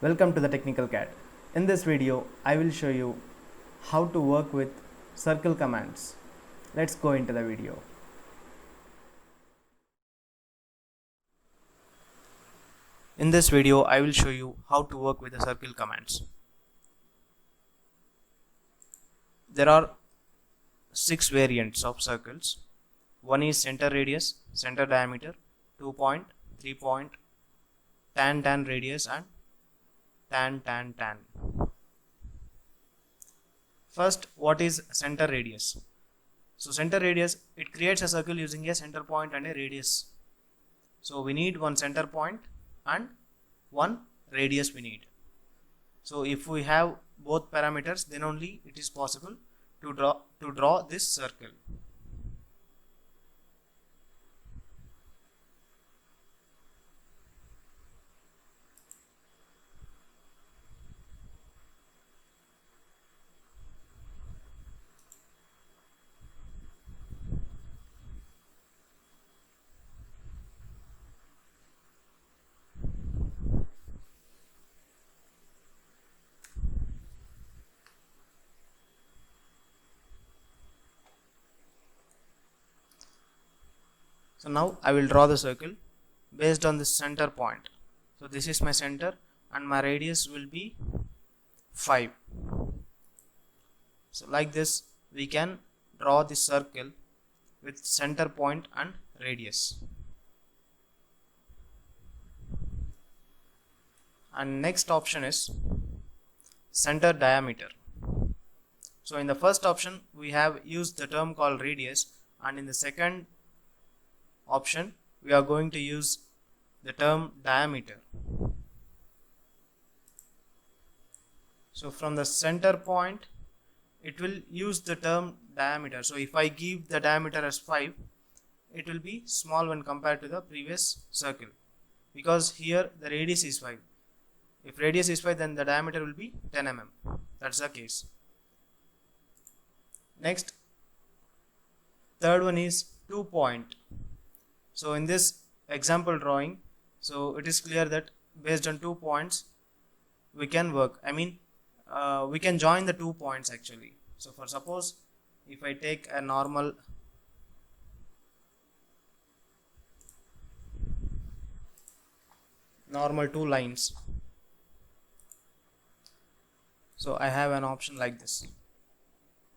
Welcome to the Technical CAD. In this video, I will show you how to work with circle commands. Let's go into the video. In this video, I will show you how to work with the circle commands. There are 6 variants of circles. One is center radius, center diameter, 2 point, 3 point, tan radius and tan. First, what is center radius? So center radius, it creates a circle using a center point and a radius. So we need one center point and one radius we need. So if we have both parameters, then only it is possible to draw this circle. So now I will draw the circle based on the center point. So this is my center and my radius will be 5. So like this we can draw the circle with center point and radius. And next option is center diameter. So in the first option we have used the term called radius, and in the second option we are going to use the term diameter. So from the center point it will use the term diameter. So if I give the diameter as 5, it will be small when compared to the previous circle, because here the radius is 5. If radius is 5, then the diameter will be 10 mm. That's the case. Next, third one is 2 point. So in this example drawing, so it is clear that based on 2 points we can work. We can join the 2 points actually. So for suppose if I take a normal two lines, so I have an option like this.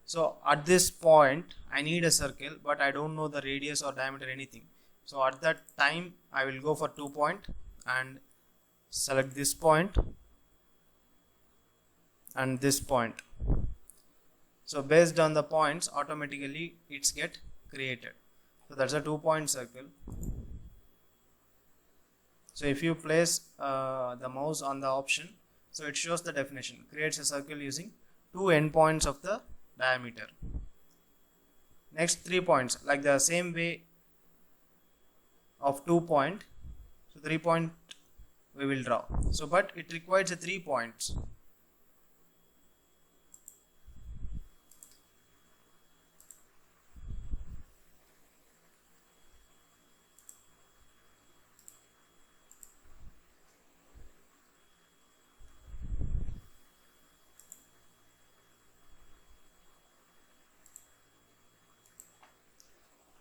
So at this point I need a circle, but I don't know the radius or diameter, anything. So at that time I will go for 2 point and select this point and this point. So based on the points, automatically it's get created. So that's a 2 point circle. So if you place the mouse on the option, so it shows the definition, creates a circle using 2 endpoints of the diameter. Next 3 points, like the same way of 2 point, so 3 point we will draw. So but it requires a 3 points.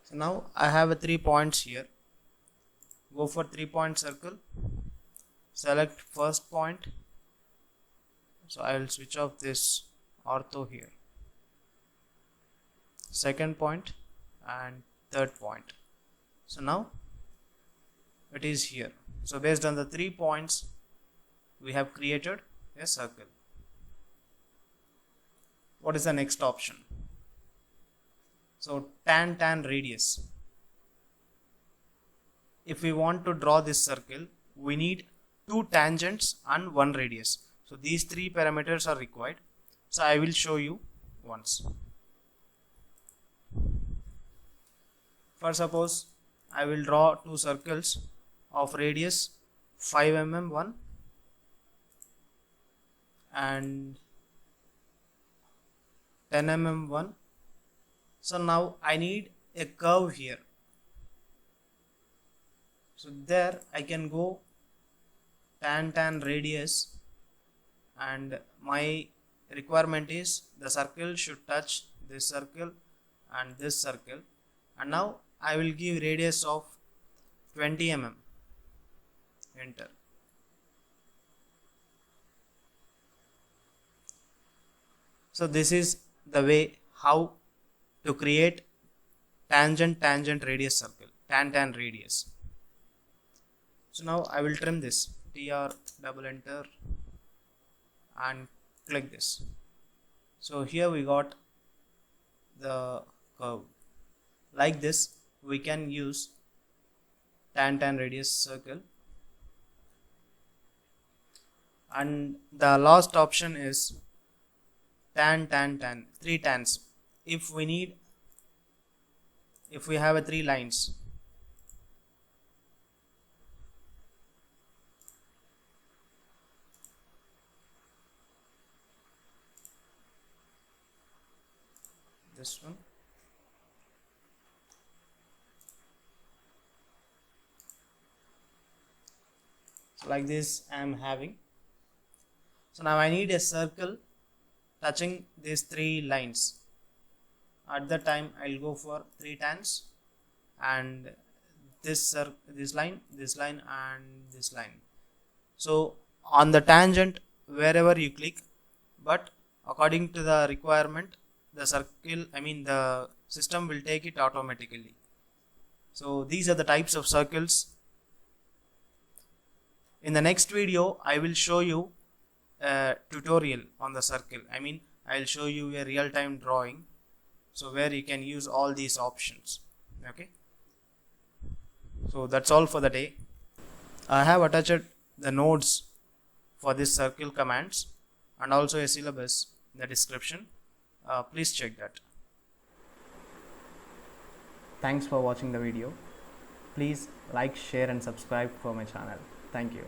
So now I have a 3 points here. Go for 3 point circle, select first point. So I will switch off this ortho here, second point and third point. So now it is here. So based on the 3 points we have created a circle. What is the next option? So tan radius. If we want to draw this circle, we need 2 tangents and 1 radius. So these 3 parameters are required. So I will show you once. For suppose I will draw 2 circles of radius 5 mm one and 10 mm one. So now I need a curve here. So there I can go tan radius and my requirement is the circle should touch this circle and this circle, and now I will give radius of 20 mm. Enter. So this is the way how to create tangent radius circle, tan radius. So now I will trim this, tr double enter and click this. So here we got the curve. Like this we can use tan radius circle, and the last option is tan, 3 tans. If we have a 3 lines, this one, so like this I am having. So now I need a circle touching these 3 lines. At that time I'll go for 3 tans, and this line and this line. So on the tangent wherever you click, but according to the requirement the the system will take it automatically. So these are the types of circles. In the next video I will show you a tutorial on the circle. I'll show you a real-time drawing, so where you can use all these options. Okay, so that's all for the day. I have attached the nodes for this circle commands and also a syllabus in the description. Please check that. Thanks for watching the video. Please like, share and subscribe for my channel. Thank you.